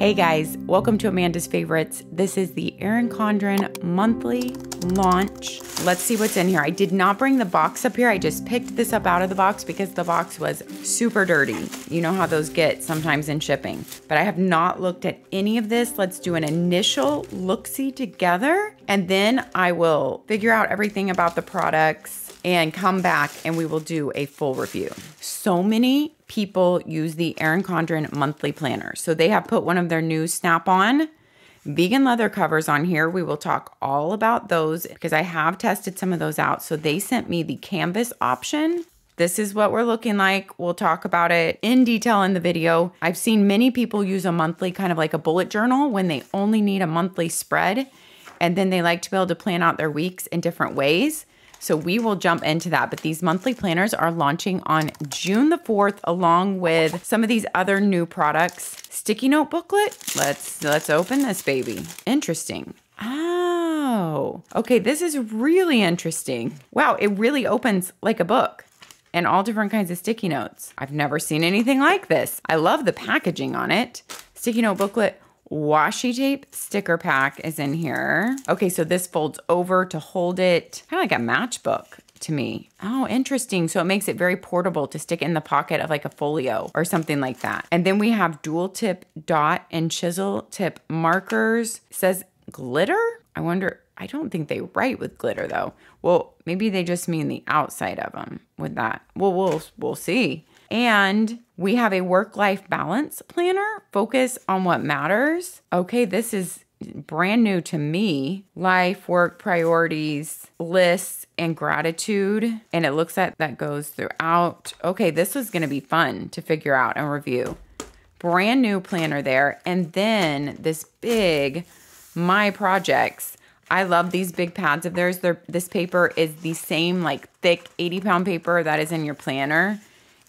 Hey guys, welcome to Amanda's Favorites. This is the Erin Condren monthly launch. Let's see what's in here. I did not bring the box up here. I just picked this up out of the box because the box was super dirty. You know how those get sometimes in shipping. But I have not looked at any of this. Let's do an initial look-see together, and then I will figure out everything about the products and come back and we will do a full review. So many people use the Erin Condren monthly planner. So they have put one of their new snap-on vegan leather covers on here. We will talk all about those because I have tested some of those out. So they sent me the canvas option. This is what we're looking like. We'll talk about it in detail in the video. I've seen many people use a monthly, kind of like a bullet journal, when they only need a monthly spread. And then they like to be able to plan out their weeks in different ways. So we will jump into that, but these monthly planners are launching on June the 4th, along with some of these other new products. Sticky note booklet. Let's open this baby. Interesting. Oh, okay. This is really interesting. Wow, it really opens like a book and all different kinds of sticky notes. I've never seen anything like this. I love the packaging on it. Sticky note booklet. Washi tape sticker pack is in here. Okay, so this folds over to hold it, kind of like a matchbook to me. Oh, interesting. So it makes it very portable to stick in the pocket of like a folio or something like that. And then we have dual tip dot and chisel tip markers. It says glitter? I wonder, I don't think they write with glitter though. Well, maybe they just mean the outside of them with that. Well, we'll see. And we have a work-life balance planner, focus on what matters. Okay, this is brand new to me. Life, work, priorities, lists, and gratitude. And it looks like that goes throughout. Okay, this is gonna be fun to figure out and review. Brand new planner there. And then this big, my projects. I love these big pads of theirs. This paper is the same like thick 80-pound paper that is in your planner.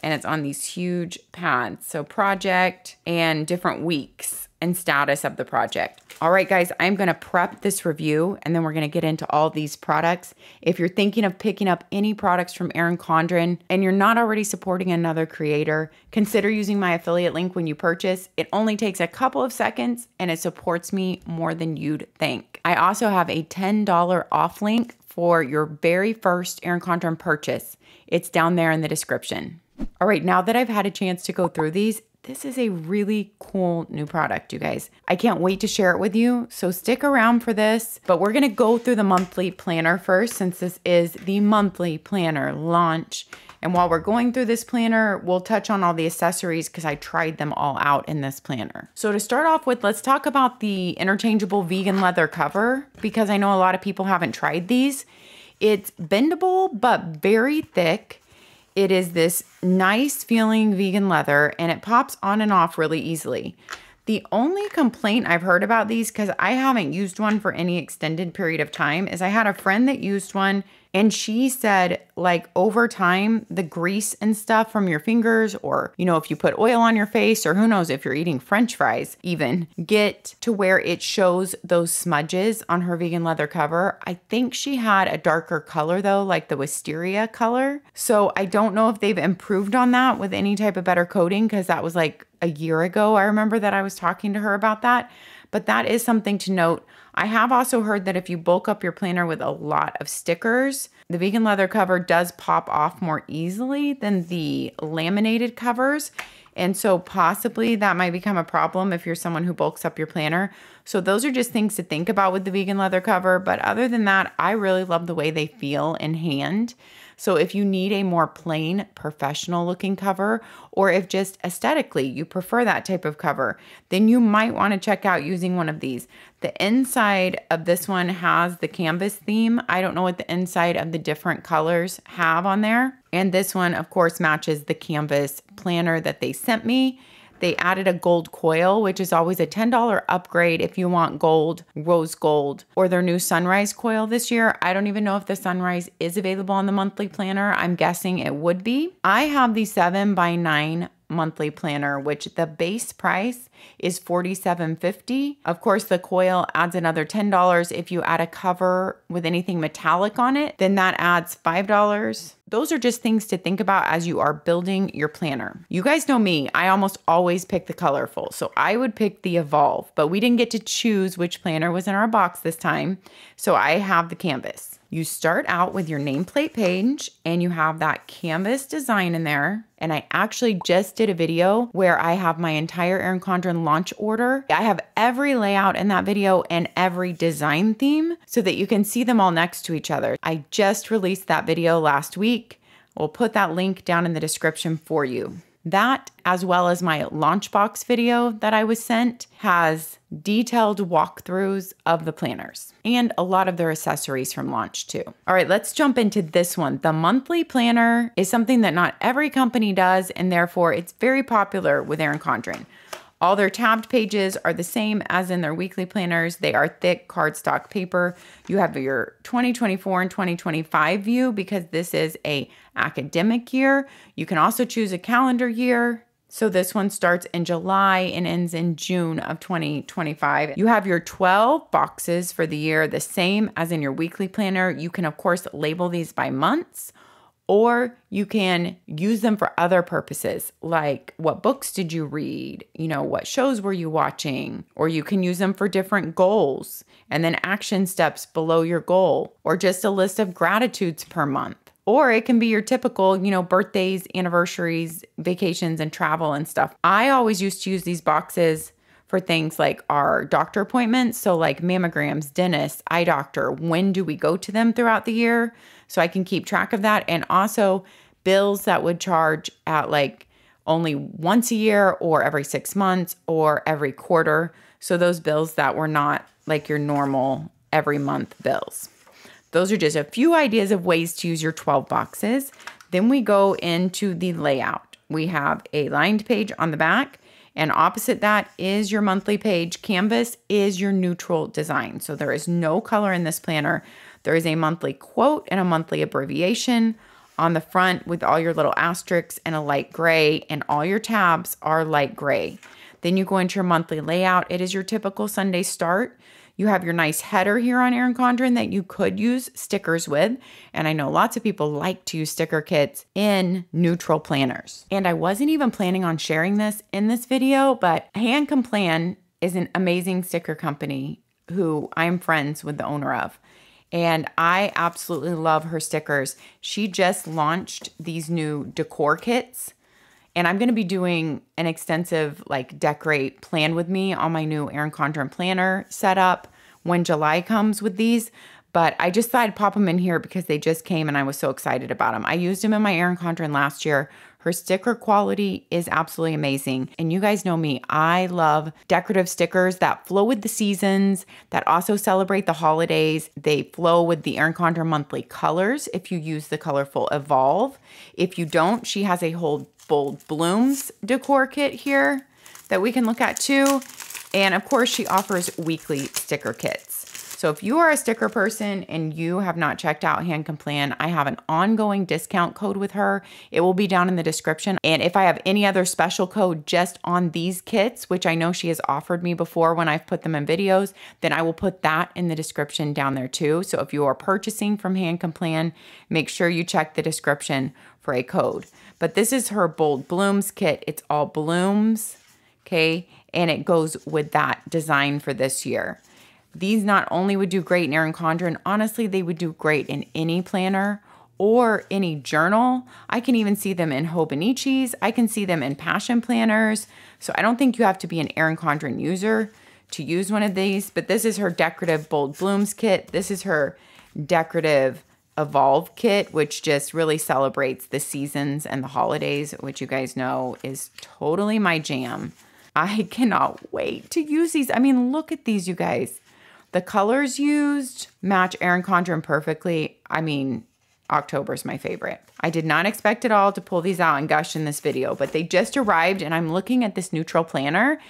And it's on these huge pads. So project and different weeks and status of the project. All right, guys, I'm gonna prep this review and then we're gonna get into all these products. If you're thinking of picking up any products from Erin Condren and you're not already supporting another creator, consider using my affiliate link when you purchase. It only takes a couple of seconds and it supports me more than you'd think. I also have a $10 off link for your very first Erin Condren purchase. It's down there in the description. All right, now that I've had a chance to go through these, this is a really cool new product, you guys. I can't wait to share it with you, so stick around for this. But we're gonna go through the monthly planner first, since this is the monthly planner launch. And while we're going through this planner, we'll touch on all the accessories because I tried them all out in this planner. So to start off with, let's talk about the interchangeable vegan leather cover, because I know a lot of people haven't tried these. It's bendable, but very thick. It is this nice feeling vegan leather and it pops on and off really easily. The only complaint I've heard about these, because I haven't used one for any extended period of time, is I had a friend that used one and she said like over time, the grease and stuff from your fingers, or, you know, if you put oil on your face, or who knows, if you're eating French fries even, get to where it shows those smudges on her vegan leather cover. I think she had a darker color though, like the wisteria color. So I don't know if they've improved on that with any type of better coating, because that was like a year ago. I remember that I was talking to her about that, but that is something to note. I have also heard that if you bulk up your planner with a lot of stickers, the vegan leather cover does pop off more easily than the laminated covers. And so possibly that might become a problem if you're someone who bulks up your planner. So those are just things to think about with the vegan leather cover. But other than that, I really love the way they feel in hand. So if you need a more plain, professional looking cover, or if just aesthetically you prefer that type of cover, then you might want to check out using one of these. The inside of this one has the canvas theme. I don't know what the inside of the different colors have on there. And this one, of course, matches the canvas planner that they sent me. They added a gold coil, which is always a $10 upgrade if you want gold, rose gold, or their new sunrise coil this year. I don't even know if the sunrise is available on the monthly planner. I'm guessing it would be. I have the 7x9 monthly planner, which the base price is $47.50. Of course, the coil adds another $10. If you add a cover with anything metallic on it, then that adds $5. Those are just things to think about as you are building your planner. You guys know me, I almost always pick the colorful. So I would pick the Evolve, but we didn't get to choose which planner was in our box this time. So I have the canvas. You start out with your nameplate page and you have that canvas design in there. And I actually just did a video where I have my entire Erin Condren launch order. I have every layout in that video and every design theme so that you can see them all next to each other. I just released that video last week. We'll put that link down in the description for you. That, as well as my launch box video that I was sent, has detailed walkthroughs of the planners and a lot of their accessories from launch too. All right, let's jump into this one. The monthly planner is something that not every company does, and therefore it's very popular with Erin Condren. All their tabbed pages are the same as in their weekly planners. They are thick cardstock paper. You have your 2024 and 2025 view because this is a academic year. You can also choose a calendar year. So this one starts in July and ends in June of 2025. You have your 12 boxes for the year, the same as in your weekly planner. You can, of course, label these by months, or you can use them for other purposes, like what books did you read? You know, what shows were you watching? Or you can use them for different goals and then action steps below your goal, or just a list of gratitudes per month. Or it can be your typical, you know, birthdays, anniversaries, vacations, and travel and stuff. I always used to use these boxes for things like our doctor appointments. So like mammograms, dentist, eye doctor, when do we go to them throughout the year? So I can keep track of that. And also bills that would charge at like only once a year or every 6 months or every quarter. So those bills that were not like your normal every month bills. Those are just a few ideas of ways to use your 12 boxes. Then we go into the layout. We have a lined page on the back, and opposite that is your monthly page. Canvas is your neutral design. So there is no color in this planner. There is a monthly quote and a monthly abbreviation on the front with all your little asterisks and a light gray, and all your tabs are light gray. Then you go into your monthly layout. It is your typical Sunday start. You have your nice header here on Erin Condren that you could use stickers with. And I know lots of people like to use sticker kits in neutral planners. And I wasn't even planning on sharing this in this video, but HanCanPlan is an amazing sticker company who I'm friends with the owner of. And I absolutely love her stickers. She just launched these new decor kits. And I'm going to be doing an extensive like decorate plan with me on my new Erin Condren planner setup when July comes with these. But I just thought I'd pop them in here because they just came and I was so excited about them. I used them in my Erin Condren last year. Her sticker quality is absolutely amazing. And you guys know me, I love decorative stickers that flow with the seasons, that also celebrate the holidays. They flow with the Erin Condren monthly colors if you use the colorful Evolve. If you don't, she has a whole Bold Blooms decor kit here that we can look at too. And of course, she offers weekly sticker kits. So if you are a sticker person and you have not checked out HanCanPlan, I have an ongoing discount code with her. It will be down in the description. And if I have any other special code just on these kits, which I know she has offered me before when I've put them in videos, then I will put that in the description down there too. So if you are purchasing from HanCanPlan, make sure you check the description for a code. But this is her Bold Blooms kit. It's all blooms, okay? And it goes with that design for this year. These not only would do great in Erin Condren, honestly, they would do great in any planner or any journal. I can even see them in Hobonichis. I can see them in passion planners. So I don't think you have to be an Erin Condren user to use one of these, but this is her decorative Bold Blooms kit. This is her decorative Evolve kit, which just really celebrates the seasons and the holidays, which you guys know is totally my jam. I cannot wait to use these. I mean, look at these, you guys. The colors used match Erin Condren perfectly. I mean, October's my favorite. I did not expect it all to pull these out and gush in this video, but they just arrived and I'm looking at this neutral planner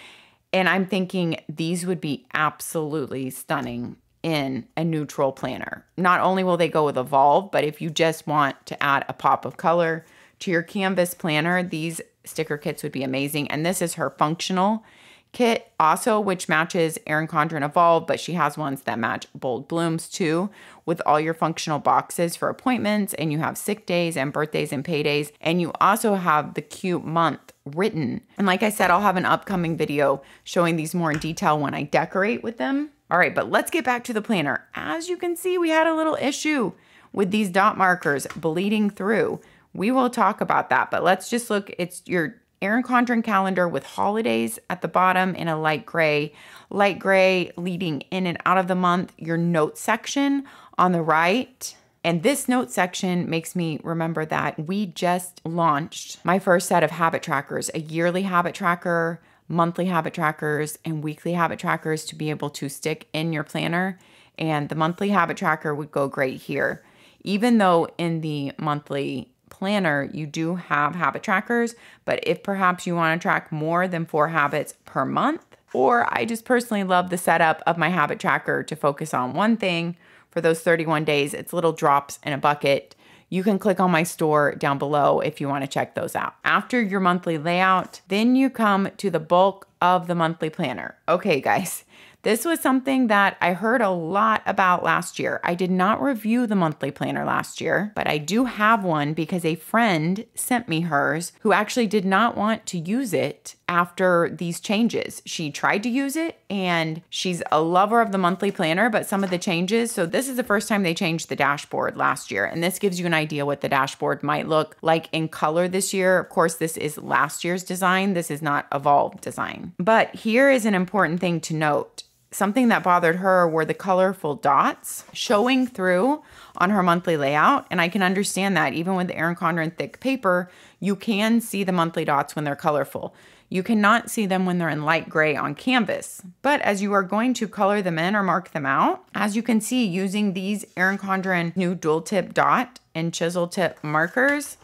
and I'm thinking these would be absolutely stunning in a neutral planner. Not only will they go with Evolve, but if you just want to add a pop of color to your Canvas planner, these sticker kits would be amazing. And this is her functional kit also, which matches Erin Condren Evolve, but she has ones that match Bold Blooms too, with all your functional boxes for appointments, and you have sick days and birthdays and paydays, and you also have the cute month written. And like I said, I'll have an upcoming video showing these more in detail when I decorate with them. All right, but let's get back to the planner. As you can see, we had a little issue with these dot markers bleeding through. We will talk about that, but let's just look. It's your Erin Condren calendar with holidays at the bottom in a light gray leading in and out of the month, your note section on the right. And this note section makes me remember that we just launched my first set of habit trackers, a yearly habit tracker, monthly habit trackers, and weekly habit trackers to be able to stick in your planner. And the monthly habit tracker would go great here. Even though in the monthly planner, you do have habit trackers, but if perhaps you want to track more than 4 habits per month, or I just personally love the setup of my habit tracker to focus on one thing for those 31 days, it's little drops in a bucket. You can click on my store down below if you want to check those out. After your monthly layout, then you come to the bulk of the monthly planner. Okay, guys. This was something that I heard a lot about last year. I did not review the monthly planner last year, but I do have one because a friend sent me hers who actually did not want to use it after these changes. She tried to use it and she's a lover of the monthly planner, but some of the changes. So this is the first time they changed the dashboard last year. And this gives you an idea what the dashboard might look like in color this year. Of course, this is last year's design. This is not Evolve design. But here is an important thing to note. Something that bothered her were the colorful dots showing through on her monthly layout. And I can understand that even with the Erin Condren thick paper, you can see the monthly dots when they're colorful. You cannot see them when they're in light gray on canvas. But as you are going to color them in or mark them out, as you can see using these Erin Condren new dual tip dot and chisel tip markers,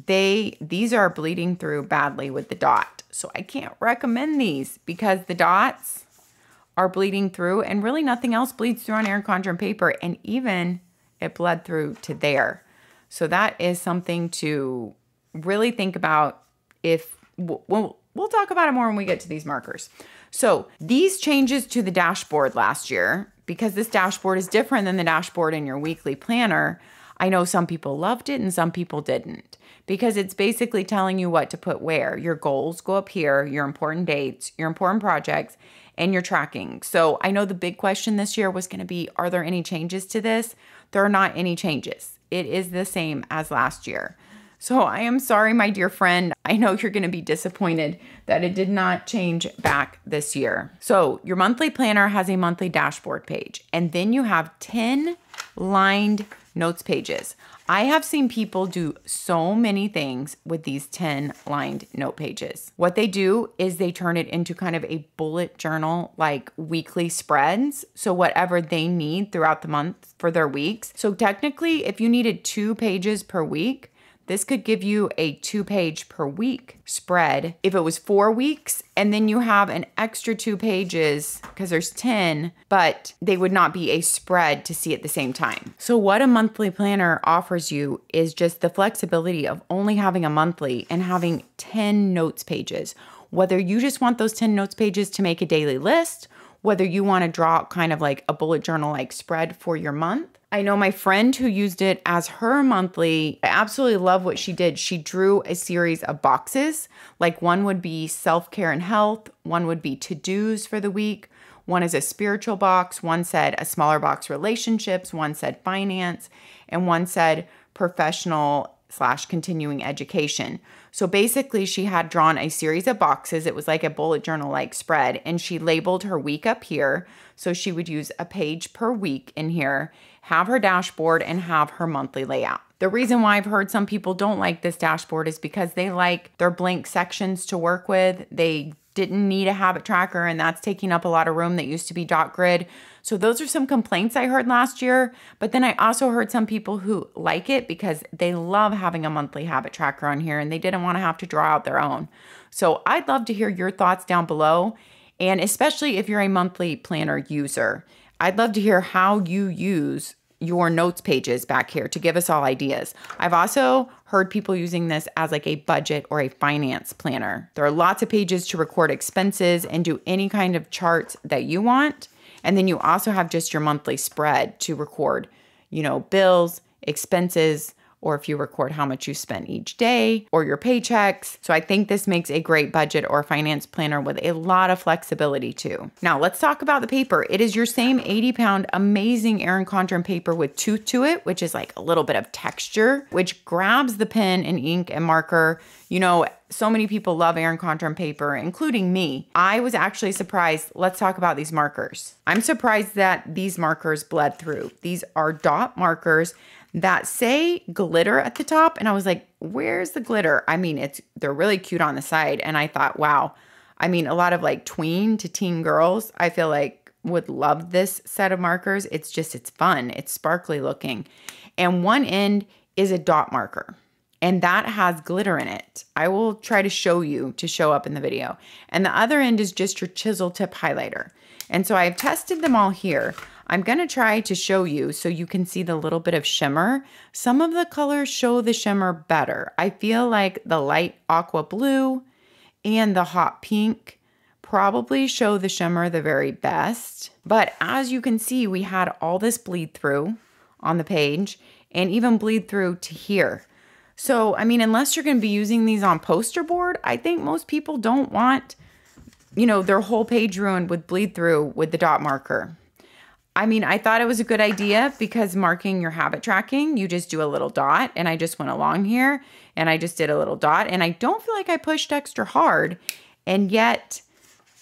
these are bleeding through badly with the dot. So I can't recommend these because the dots are bleeding through and really nothing else bleeds through on Erin Condren paper, and even it bled through to there. So that is something to really think about. If we'll talk about it more when we get to these markers. So these changes to the dashboard last year, because this dashboard is different than the dashboard in your weekly planner, I know some people loved it and some people didn't, because it's basically telling you what to put where. Your goals go up here, your important dates, your important projects, and your tracking. So I know the big question this year was going to be, are there any changes to this? There are not any changes. It is the same as last year. So I am sorry, my dear friend. I know you're going to be disappointed that it did not change back this year. So your monthly planner has a monthly dashboard page, and then you have 10 lined notes pages. I have seen people do so many things with these 10 lined note pages. What they do is they turn it into kind of a bullet journal, like weekly spreads. So whatever they need throughout the month for their weeks. So technically, if you needed 2 pages per week, this could give you a 2-page per week spread if it was 4 weeks, and then you have an extra 2 pages because there's 10, but they would not be a spread to see at the same time. So what a monthly planner offers you is just the flexibility of only having a monthly and having 10 notes pages. Whether you just want those 10 notes pages to make a daily list, whether you want to draw kind of like a bullet journal like spread for your month. I know my friend who used it as her monthly, I absolutely love what she did. She drew a series of boxes, like one would be self-care and health, one would be to-dos for the week, one is a spiritual box, one said a smaller box relationships, one said finance, and one said professional/continuing education. So basically she had drawn a series of boxes. It was like a bullet journal like spread, and she labeled her week up here. So she would use a page per week in here, have her dashboard, and have her monthly layout. The reason why I've heard some people don't like this dashboard is because they like their blank sections to work with. They didn't need a habit tracker, and that's taking up a lot of room that used to be dot grid. So those are some complaints I heard last year. But then I also heard some people who like it because they love having a monthly habit tracker on here and they didn't want to have to draw out their own. So I'd love to hear your thoughts down below. And especially if you're a monthly planner user, I'd love to hear how you use your notes pages back here to give us all ideas. I've also heard people using this as like a budget or a finance planner. There are lots of pages to record expenses and do any kind of charts that you want. And then you also have just your monthly spread to record, you know, bills, expenses, or if you record how much you spent each day or your paychecks. So I think this makes a great budget or finance planner with a lot of flexibility too. Now let's talk about the paper. It is your same 80-pound amazing Erin Condren paper with tooth to it, which is like a little bit of texture, which grabs the pen and ink and marker. You know, so many people love Erin Condren paper, including me. I was actually surprised. Let's talk about these markers. I'm surprised that these markers bled through. These are dot markers that say glitter at the top. And I was like, where's the glitter? I mean, they're really cute on the side. And I thought, wow, I mean, a lot of like tween to teen girls, I feel like would love this set of markers. It's fun. It's sparkly looking. And one end is a dot marker. And that has glitter in it. I will try to show you to show up in the video. And the other end is just your chisel tip highlighter. And so I've tested them all here. I'm gonna try to show you so you can see the little bit of shimmer. Some of the colors show the shimmer better. I feel like the light aqua blue and the hot pink probably show the shimmer the very best. But as you can see, we had all this bleed through on the page and even bleed through to here. So, I mean, unless you're gonna be using these on poster board, I think most people don't want, you know, their whole page ruined with bleed through with the dot marker. I mean, I thought it was a good idea because marking your habit tracking, you just do a little dot, and I just went along here and I just did a little dot, and I don't feel like I pushed extra hard. And yet,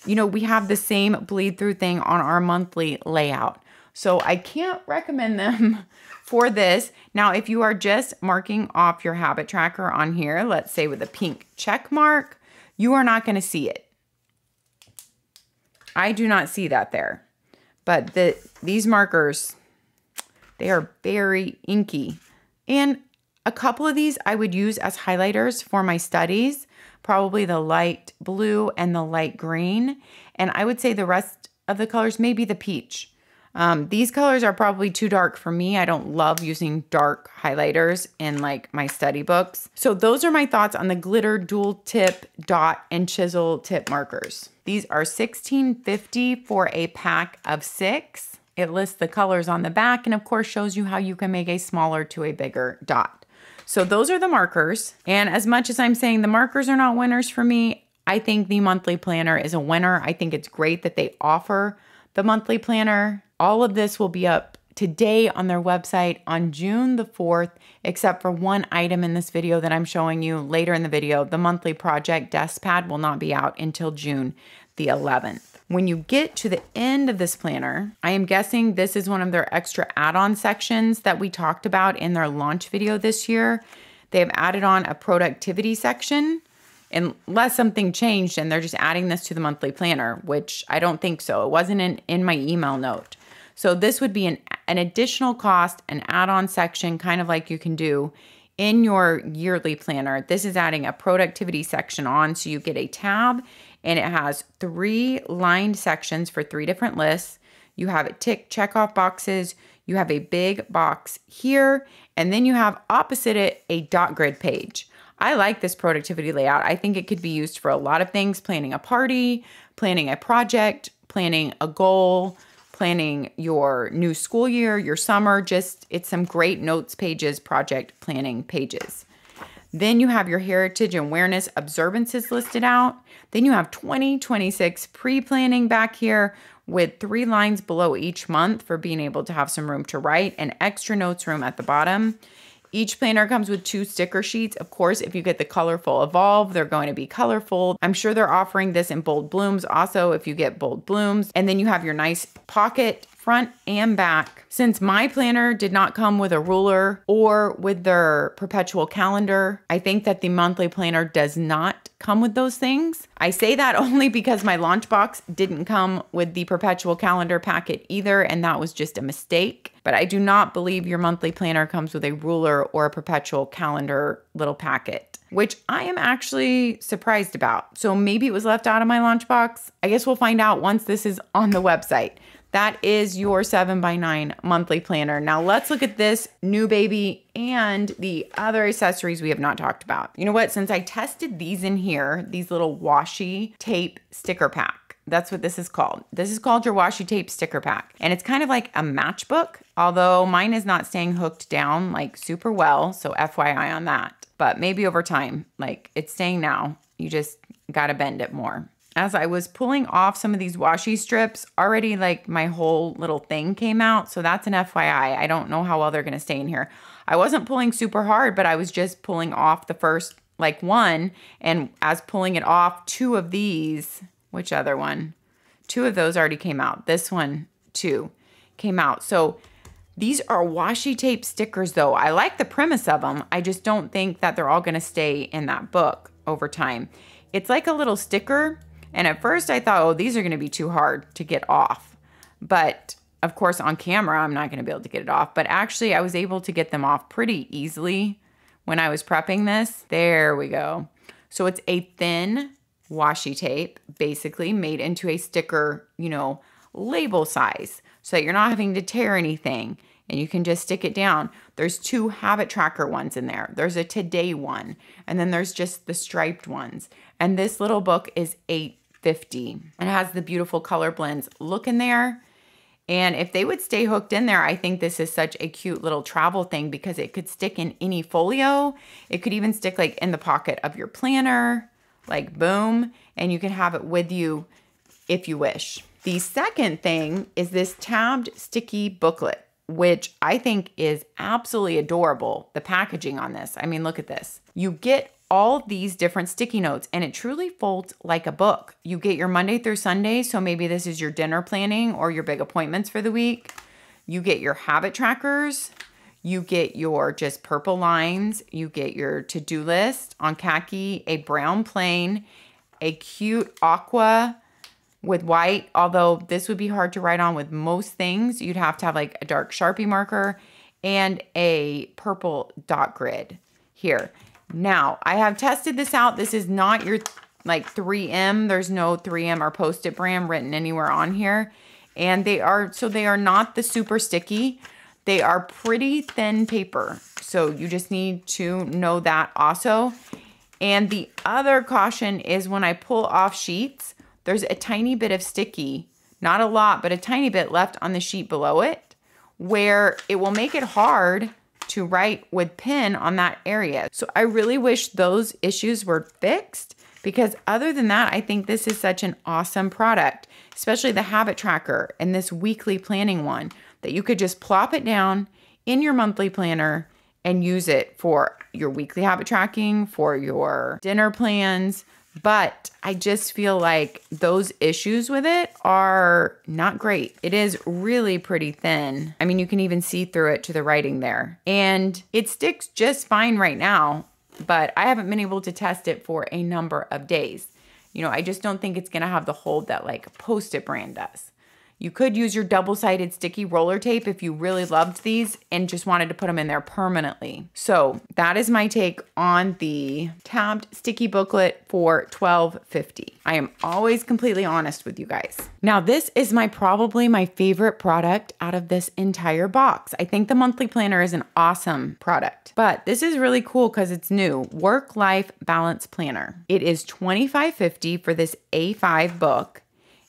you know, we have the same bleed through thing on our monthly layout. So I can't recommend them for this. Now, if you are just marking off your habit tracker on here, let's say with a pink check mark, you are not going to see it. I do not see that there. But these markers, they are very inky. And a couple of these I would use as highlighters for my studies, probably the light blue and the light green. And I would say the rest of the colors, maybe the peach. These colors are probably too dark for me. I don't love using dark highlighters in like my study books. So those are my thoughts on the glitter dual tip dot and chisel tip markers. These are $16.50 for a pack of 6. It lists the colors on the back and of course shows you how you can make a smaller to a bigger dot. So those are the markers. And as much as I'm saying the markers are not winners for me, I think the monthly planner is a winner. I think it's great that they offer the monthly planner. All of this will be up today on their website on June the 4th, except for one item in this video that I'm showing you later in the video. The monthly project Deskpad will not be out until June the 11th. When you get to the end of this planner, I am guessing this is one of their extra add-on sections that we talked about in their launch video this year. They have added on a productivity section, unless something changed and they're just adding this to the monthly planner, which I don't think so. It wasn't in my email note. So this would be an additional cost, an add-on section, kind of like you can do in your yearly planner. This is adding a productivity section on, so you get a tab and it has 3 lined sections for 3 different lists. You have it check off boxes, you have a big box here, and then you have opposite it a dot grid page. I like this productivity layout. I think it could be used for a lot of things: planning a party, planning a project, planning a goal, planning your new school year, your summer. It's some great notes pages, project planning pages. Then you have your heritage and awareness observances listed out. Then you have 2026 pre-planning back here with 3 lines below each month for being able to have some room to write, and extra notes room at the bottom. Each planner comes with 2 sticker sheets. Of course, if you get the colorful Evolve, they're going to be colorful. I'm sure they're offering this in bold blooms also if you get bold blooms. And then you have your nice pocket front and back. Since my planner did not come with a ruler or with their perpetual calendar, I think that the monthly planner does not come with those things. I say that only because my launch box didn't come with the perpetual calendar packet either, and that was just a mistake. But I do not believe your monthly planner comes with a ruler or a perpetual calendar little packet, which I am actually surprised about. So maybe it was left out of my launch box. I guess we'll find out once this is on the website. that is your 7x9 monthly planner. Now let's look at this new baby and the other accessories we have not talked about. You know what? Since I tested these in here, these little washi tape sticker pack, that's what this is called. This is called your washi tape sticker pack. And it's kind of like a matchbook, although mine is not staying hooked down like super well. So FYI on that, but maybe over time, like it's staying now, you just gotta bend it more. As I was pulling off some of these washi strips, already like my whole little thing came out. So that's an FYI. I don't know how well they're gonna stay in here. I wasn't pulling super hard, but I was just pulling off the first like one. And as pulling it off, two of these, which other one? Two of those already came out. This one too came out. So these are washi tape stickers though. I like the premise of them. I just don't think that they're all gonna stay in that book over time. It's like a little sticker. And at first I thought, oh, these are gonna be too hard to get off. But of course on camera, I'm not gonna be able to get it off. But actually I was able to get them off pretty easily when I was prepping this. There we go. So it's a thin washi tape, basically made into a sticker, you know, label size, so that you're not having to tear anything and you can just stick it down. There's two habit tracker ones in there. There's a today one, and then there's just the striped ones. And this little book is $8.50 and it has the beautiful color blends. Look in there. And if they would stay hooked in there, I think this is such a cute little travel thing because it could stick in any folio. It could even stick like in the pocket of your planner, like boom, and you can have it with you if you wish. The second thing is this tabbed sticky booklet, which I think is absolutely adorable. The packaging on this, I mean, look at this. You get all these different sticky notes and it truly folds like a book. You get your Monday through Sunday. So maybe this is your dinner planning or your big appointments for the week. You get your habit trackers. You get your just purple lines. You get your to-do list on khaki, a brown plain, a cute aqua with white, although this would be hard to write on with most things. You'd have to have like a dark Sharpie marker and a purple dot grid here. Now, I have tested this out. This is not your like 3M. There's no 3M or Post-it brand written anywhere on here. And they are not the super sticky. They are pretty thin paper. So you just need to know that also. And the other caution is when I pull off sheets, there's a tiny bit of sticky, not a lot, but a tiny bit left on the sheet below it, where it will make it hard to write with pen on that area. So I really wish those issues were fixed, because other than that, I think this is such an awesome product, especially the habit tracker and this weekly planning one, that you could just plop it down in your monthly planner and use it for your weekly habit tracking, for your dinner plans. But I just feel like those issues with it are not great. It is really pretty thin. I mean, you can even see through it to the writing there. And it sticks just fine right now, but I haven't been able to test it for a number of days. You know, I just don't think it's gonna have the hold that like Post-it brand does. You could use your double-sided sticky roller tape if you really loved these and just wanted to put them in there permanently. So that is my take on the tabbed sticky booklet for $12.50. I am always completely honest with you guys. Now this is probably my favorite product out of this entire box. I think the monthly planner is an awesome product, but this is really cool because it's new. Work-Life Balance Planner. It is $25.50 for this A5 book.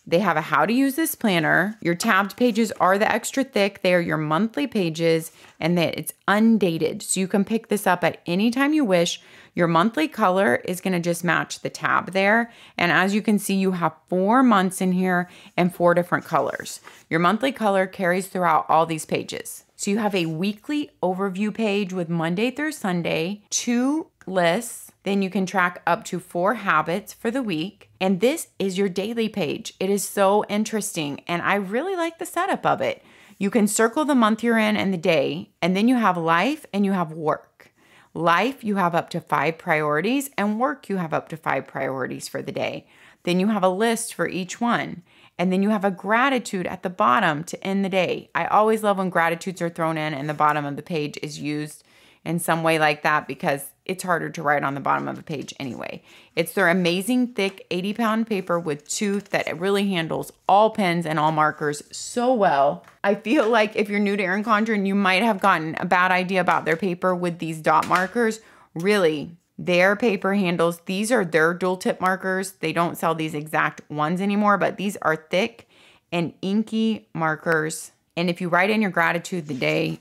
They have a how to use this planner. Your tabbed pages are the extra thick. They are your monthly pages and that it's undated. So you can pick this up at any time you wish. Your monthly color is gonna just match the tab there. And as you can see, you have 4 months in here and 4 different colors. Your monthly color carries throughout all these pages. So you have a weekly overview page with Monday through Sunday, 2 lists. Then you can track up to 4 habits for the week. And this is your daily page. It is so interesting. And I really like the setup of it. You can circle the month you're in and the day, and then you have life and you have work. Life, you have up to 5 priorities, and work, you have up to 5 priorities for the day. Then you have a list for each one. And then you have a gratitude at the bottom to end the day. I always love when gratitudes are thrown in and the bottom of the page is used in some way like that, because it's harder to write on the bottom of a page anyway. It's their amazing thick 80-pound paper with tooth that it really handles all pens and all markers so well. I feel like if you're new to Erin Condren, you might have gotten a bad idea about their paper with these dot markers. Really, their paper handles, these are their dual tip markers. They don't sell these exact ones anymore, but these are thick and inky markers. And if you write in your gratitude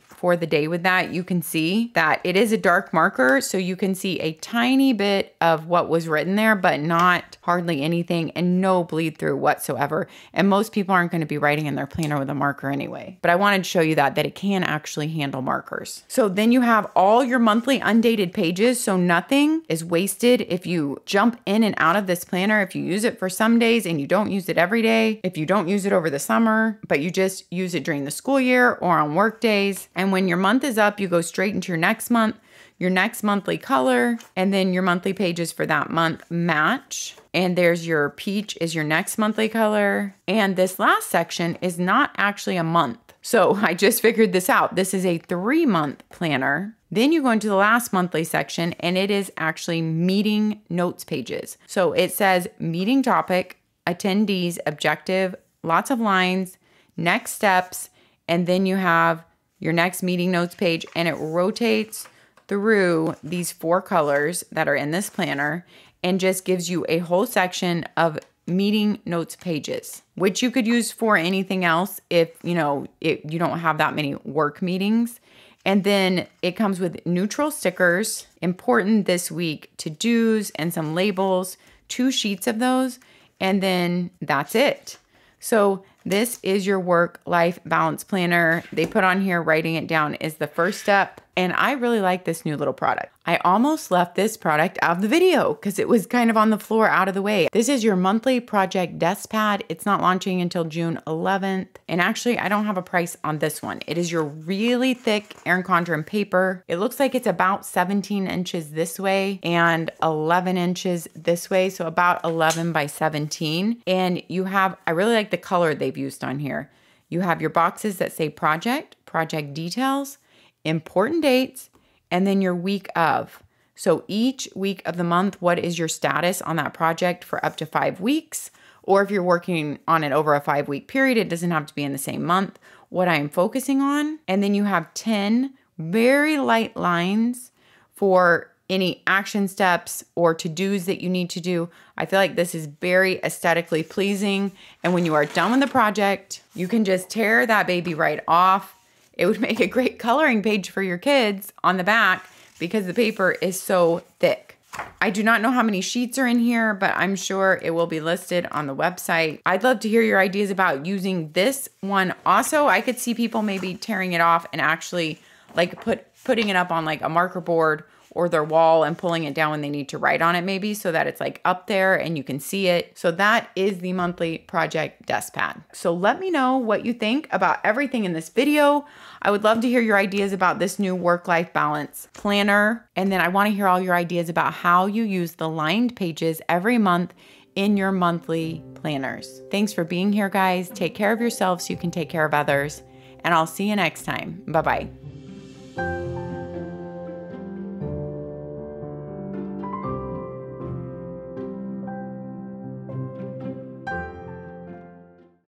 for the day with that, you can see that it is a dark marker. So you can see a tiny bit of what was written there, but not hardly anything and no bleed through whatsoever. And most people aren't going to be writing in their planner with a marker anyway. But I wanted to show you that it can actually handle markers. So then you have all your monthly undated pages. So nothing is wasted if you jump in and out of this planner. If you use it for some days and you don't use it every day, if you don't use it over the summer, but you just use it during the school year or on work days. And when your month is up, you go straight into your next month, your next monthly color, and then your monthly pages for that month match. And there's your peach is your next monthly color. And this last section is not actually a month. So I just figured this out. This is a 3-month planner. Then you go into the last monthly section and it is actually meeting notes pages. So it says meeting topic, attendees, objective, lots of lines, next steps, and then you have your next meeting notes page, and it rotates through these 4 colors that are in this planner and just gives you a whole section of meeting notes pages, which you could use for anything else if you don't have that many work meetings. And then it comes with neutral stickers, important this week, to-dos, and some labels, 2 sheets of those, and then that's it. So this is your work-life balance planner. They put on here, writing it down is the first step. And I really like this new little product. I almost left this product out of the video because it was kind of on the floor out of the way. This is your monthly project Deskpad. It's not launching until June 11th. And actually, I don't have a price on this one. It is your really thick Erin Condren paper. It looks like it's about 17 inches this way and 11 inches this way. So about 11 by 17. And you have, I really like the color they've used on here. You have your boxes that say project, project details, important dates, and then your week of. So each week of the month, what is your status on that project for up to 5 weeks? Or if you're working on it over a 5-week period, it doesn't have to be in the same month, what I am focusing on. And then you have 10 very light lines for any action steps or to-dos that you need to do. I feel like this is very aesthetically pleasing. And when you are done with the project, you can just tear that baby right off. It would make a great coloring page for your kids on the back because the paper is so thick. I do not know how many sheets are in here, but I'm sure it will be listed on the website. I'd love to hear your ideas about using this one. Also, I could see people maybe tearing it off and actually like putting it up on like a marker board or their wall and pulling it down when they need to write on it maybe so that it's like up there and you can see it. So that is the monthly project Deskpad. So let me know what you think about everything in this video. I would love to hear your ideas about this new work-life balance planner. And then I want to hear all your ideas about how you use the lined pages every month in your monthly planners. Thanks for being here, guys. Take care of yourselves so you can take care of others. And I'll see you next time. Bye-bye.